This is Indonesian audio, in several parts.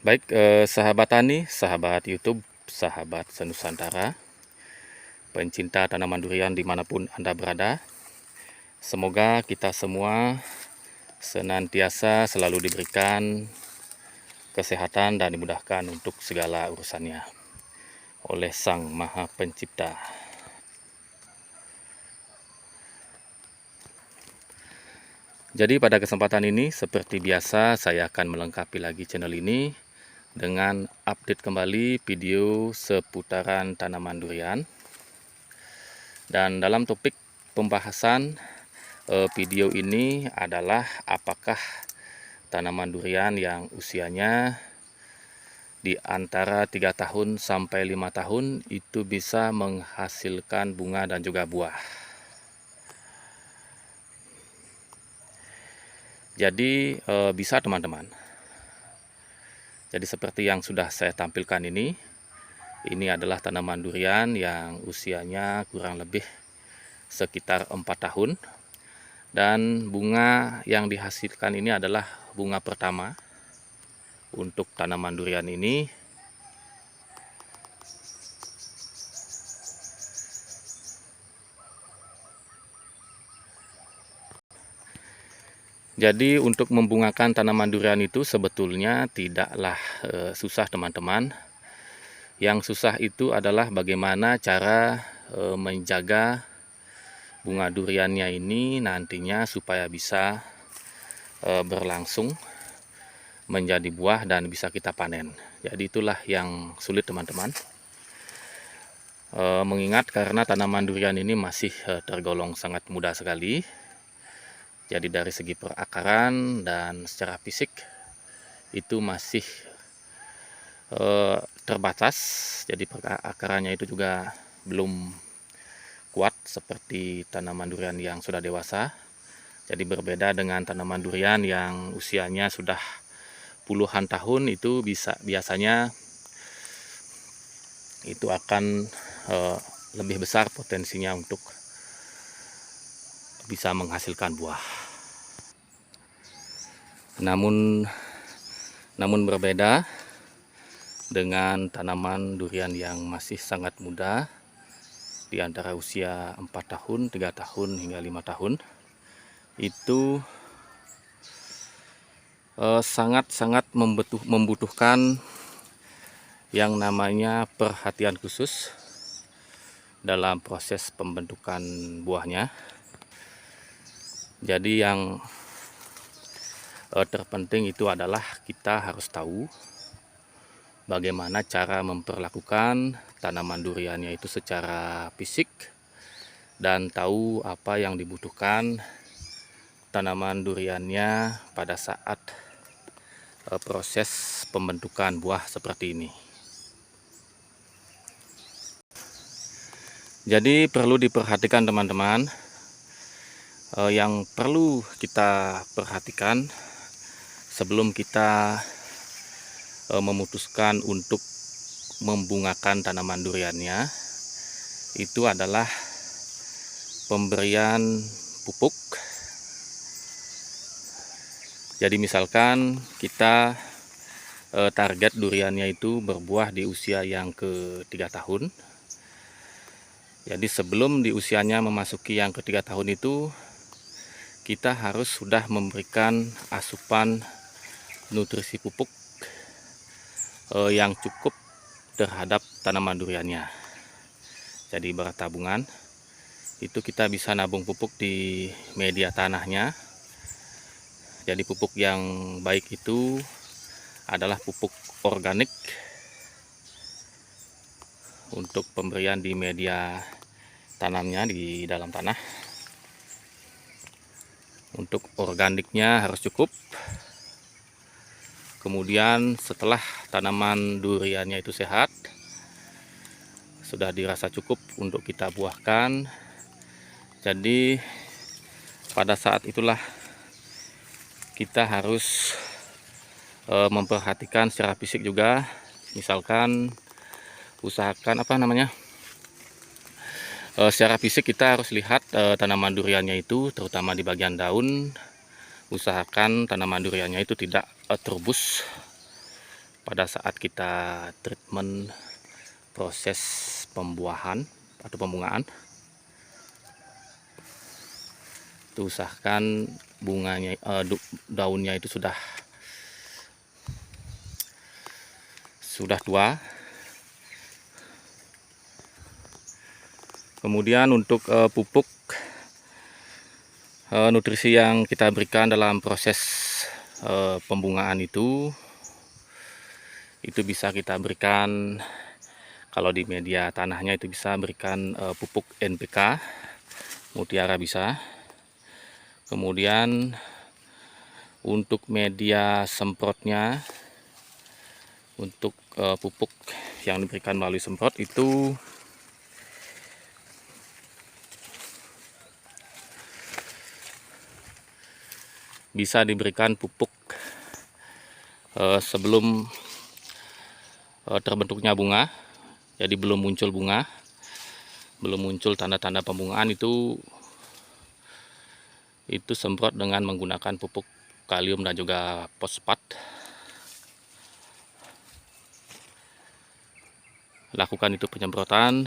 Baik, sahabat tani, sahabat YouTube, sahabat senusantara, pencinta tanaman durian dimanapun Anda berada. Semoga kita semua senantiasa selalu diberikan kesehatan dan dimudahkan untuk segala urusannya oleh Sang Maha Pencipta. Jadi pada kesempatan ini seperti biasa saya akan melengkapi lagi channel ini dengan update kembali video seputaran tanaman durian. Dan dalam topik pembahasan video ini adalah apakah tanaman durian yang usianya di antara 3 tahun sampai 5 tahun itu bisa menghasilkan bunga dan juga buah. Jadi bisa teman-teman. Jadi seperti yang sudah saya tampilkan ini adalah tanaman durian yang usianya kurang lebih sekitar 4 tahun. Dan bunga yang dihasilkan ini adalah bunga pertama untuk tanaman durian ini. Jadi untuk membungakan tanaman durian itu sebetulnya tidaklah susah teman-teman. Yang susah itu adalah bagaimana cara menjaga bunga duriannya ini nantinya supaya bisa berlangsung menjadi buah dan bisa kita panen. Jadi itulah yang sulit teman-teman. Mengingat karena tanaman durian ini masih tergolong sangat muda sekali. Jadi dari segi perakaran dan secara fisik itu masih terbatas. Jadi perakarannya itu juga belum kuat seperti tanaman durian yang sudah dewasa. Jadi berbeda dengan tanaman durian yang usianya sudah puluhan tahun, itu biasanya itu akan lebih besar potensinya untuk bisa menghasilkan buah. Namun berbeda dengan tanaman durian yang masih sangat muda, di antara usia 4 tahun, 3 tahun hingga 5 tahun, itu sangat-sangat membutuhkan yang namanya perhatian khusus dalam proses pembentukan buahnya. Jadi yang terpenting itu adalah kita harus tahu bagaimana cara memperlakukan tanaman duriannya itu secara fisik, dan tahu apa yang dibutuhkan tanaman duriannya pada saat proses pembentukan buah seperti ini. Jadi perlu diperhatikan teman-teman. Yang perlu kita perhatikan sebelum kita memutuskan untuk membungakan tanaman duriannya itu adalah pemberian pupuk. Jadi misalkan kita target duriannya itu berbuah di usia yang ke-3 tahun. Jadi sebelum di usianya memasuki yang ke-3 tahun itu kita harus sudah memberikan asupan nutrisi pupuk yang cukup terhadap tanaman duriannya. Jadi ibarat tabungan, itu kita bisa nabung pupuk di media tanahnya. Jadi pupuk yang baik itu adalah pupuk organik untuk pemberian di media tanamnya di dalam tanah. Untuk organiknya harus cukup. Kemudian setelah tanaman duriannya itu sehat, sudah dirasa cukup untuk kita buahkan. Jadi pada saat itulah kita harus memperhatikan secara fisik juga. Misalkan usahakan secara fisik kita harus lihat tanaman duriannya itu, terutama di bagian daun. Usahakan tanaman duriannya itu tidak terubus, pada saat kita treatment proses pembuahan atau pembungaan, itu usahakan bunganya daunnya itu sudah tua. Kemudian untuk pupuk nutrisi yang kita berikan dalam proses pembungaan itu bisa kita berikan, kalau di media tanahnya itu bisa berikan pupuk NPK, Mutiara bisa. Kemudian untuk media semprotnya, untuk pupuk yang diberikan melalui semprot itu bisa diberikan pupuk sebelum terbentuknya bunga. Jadi belum muncul bunga, belum muncul tanda-tanda pembungaan, itu semprot dengan menggunakan pupuk kalium dan juga fosfat. Lakukan itu penyemprotan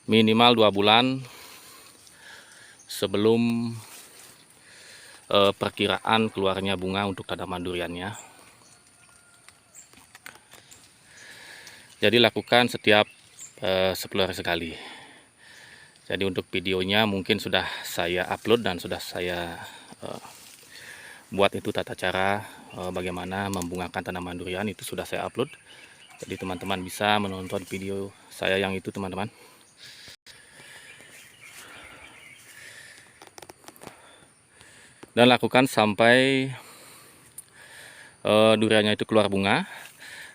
minimal 2 bulan sebelum perkiraan keluarnya bunga untuk tanaman duriannya. Jadi lakukan setiap 10 hari sekali. Jadi untuk videonya mungkin sudah saya upload dan sudah saya buat itu tata cara bagaimana membungakan tanaman durian, itu sudah saya upload. Jadi teman-teman bisa menonton video saya yang itu, teman-teman. Dan lakukan sampai duriannya itu keluar bunga.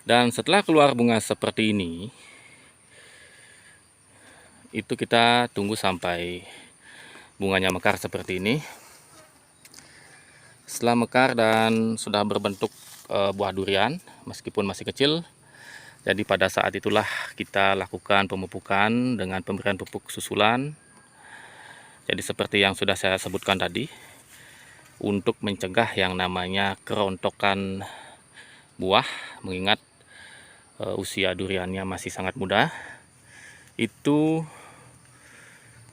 Dan setelah keluar bunga seperti ini, itu kita tunggu sampai bunganya mekar seperti ini. Setelah mekar dan sudah berbentuk buah durian meskipun masih kecil, jadi pada saat itulah kita lakukan pemupukan dengan pemberian pupuk susulan. Jadi seperti yang sudah saya sebutkan tadi, untuk mencegah yang namanya kerontokan buah, mengingat usia duriannya masih sangat muda. Itu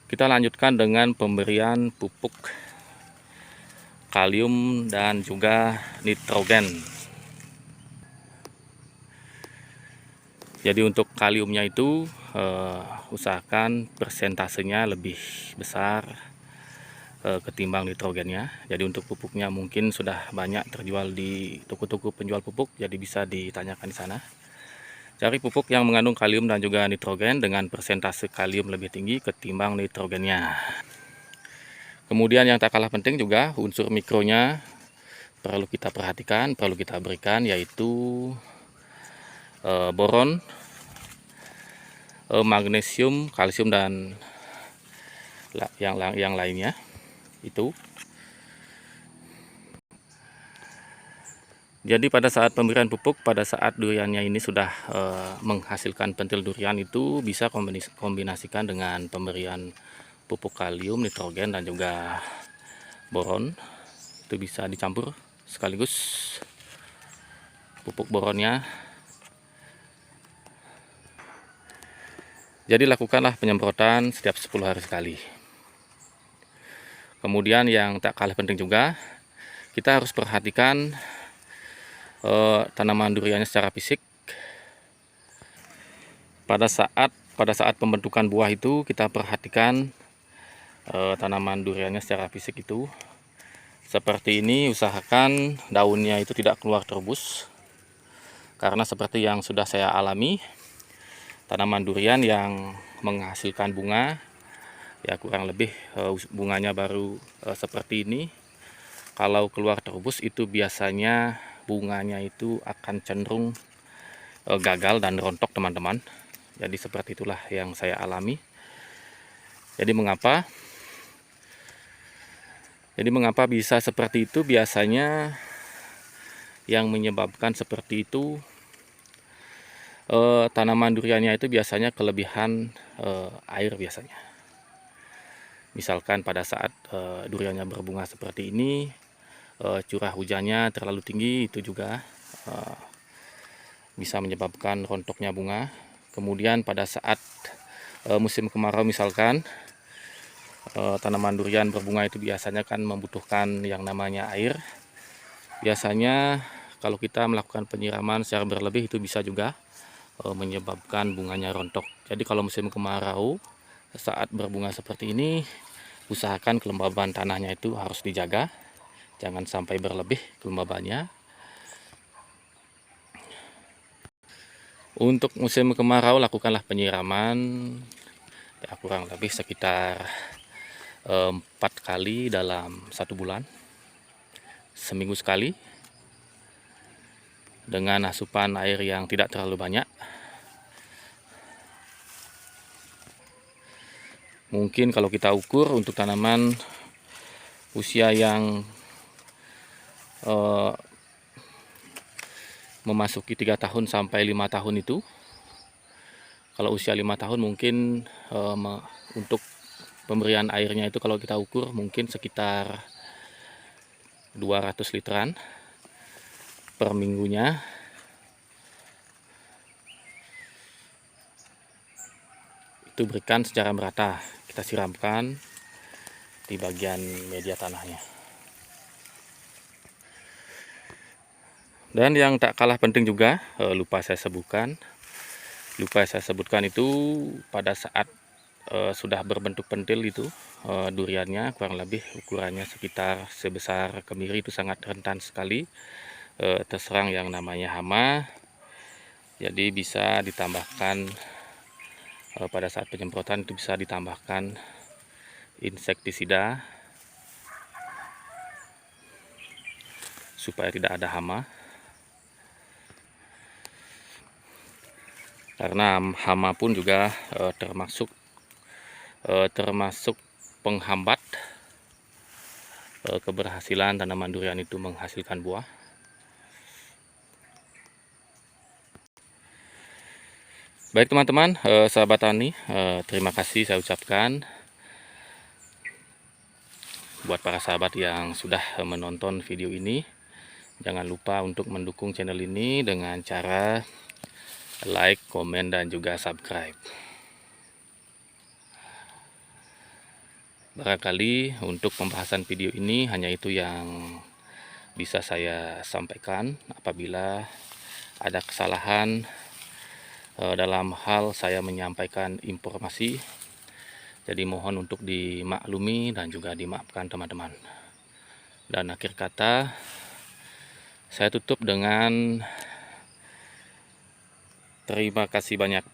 kita lanjutkan dengan pemberian pupuk kalium dan juga nitrogen. Jadi untuk kaliumnya itu usahakan persentasenya lebih besar ketimbang nitrogennya. Jadi untuk pupuknya mungkin sudah banyak terjual di toko-toko penjual pupuk, jadi bisa ditanyakan di sana. Cari pupuk yang mengandung kalium dan juga nitrogen dengan persentase kalium lebih tinggi ketimbang nitrogennya. Kemudian yang tak kalah penting juga unsur mikronya perlu kita perhatikan, perlu kita berikan, yaitu boron, magnesium, kalsium, dan yang lainnya itu. Jadi pada saat pemberian pupuk, pada saat duriannya ini sudah menghasilkan pentil durian, itu bisa kombinasikan dengan pemberian pupuk kalium, nitrogen, dan juga boron. Itu bisa dicampur sekaligus pupuk boronnya. Jadi lakukanlah penyemprotan setiap 10 hari sekali. Kemudian yang tak kalah penting juga, kita harus perhatikan tanaman duriannya secara fisik. Pada saat pembentukan buah itu kita perhatikan tanaman duriannya secara fisik itu seperti ini. Usahakan daunnya itu tidak keluar terbus, karena seperti yang sudah saya alami, tanaman durian yang menghasilkan bunga ya kurang lebih bunganya baru seperti ini, kalau keluar terbus itu biasanya bunganya itu akan cenderung gagal dan rontok, teman-teman. Jadi seperti itulah yang saya alami. Jadi mengapa bisa seperti itu? Biasanya yang menyebabkan seperti itu tanaman duriannya itu biasanya kelebihan air biasanya. Misalkan pada saat duriannya berbunga seperti ini, curah hujannya terlalu tinggi, itu juga bisa menyebabkan rontoknya bunga. Kemudian pada saat musim kemarau misalkan, tanaman durian berbunga itu biasanya kan membutuhkan yang namanya air. Biasanya kalau kita melakukan penyiraman secara berlebih itu bisa juga menyebabkan bunganya rontok. Jadi kalau musim kemarau saat berbunga seperti ini, usahakan kelembaban tanahnya itu harus dijaga, jangan sampai berlebih kelembabannya. Untuk musim kemarau lakukanlah penyiraman ya, kurang lebih sekitar 4 kali dalam 1 bulan, seminggu sekali, dengan asupan air yang tidak terlalu banyak. Mungkin kalau kita ukur untuk tanaman usia yang memasuki 3 tahun sampai 5 tahun itu, kalau usia 5 tahun mungkin untuk pemberian airnya itu kalau kita ukur mungkin sekitar 200 literan per minggunya. Itu berikan secara merata, kita siramkan di bagian media tanahnya. Dan yang tak kalah penting juga, lupa saya sebutkan itu pada saat sudah berbentuk pentil itu duriannya, kurang lebih ukurannya sekitar sebesar kemiri, itu sangat rentan sekali terserang yang namanya hama. Jadi bisa ditambahkan pada saat penyemprotan itu bisa ditambahkan insektisida supaya tidak ada hama. Karena hama pun juga termasuk penghambat keberhasilan tanaman durian itu menghasilkan buah. Baik teman-teman, sahabat tani, terima kasih saya ucapkan buat para sahabat yang sudah menonton video ini. Jangan lupa untuk mendukung channel ini dengan cara like, komen, dan juga subscribe. Barangkali untuk pembahasan video ini hanya itu yang bisa saya sampaikan. Apabila ada kesalahan dalam hal saya menyampaikan informasi, jadi mohon untuk dimaklumi dan juga dimaafkan teman-teman. Dan akhir kata, saya tutup dengan terima kasih banyak.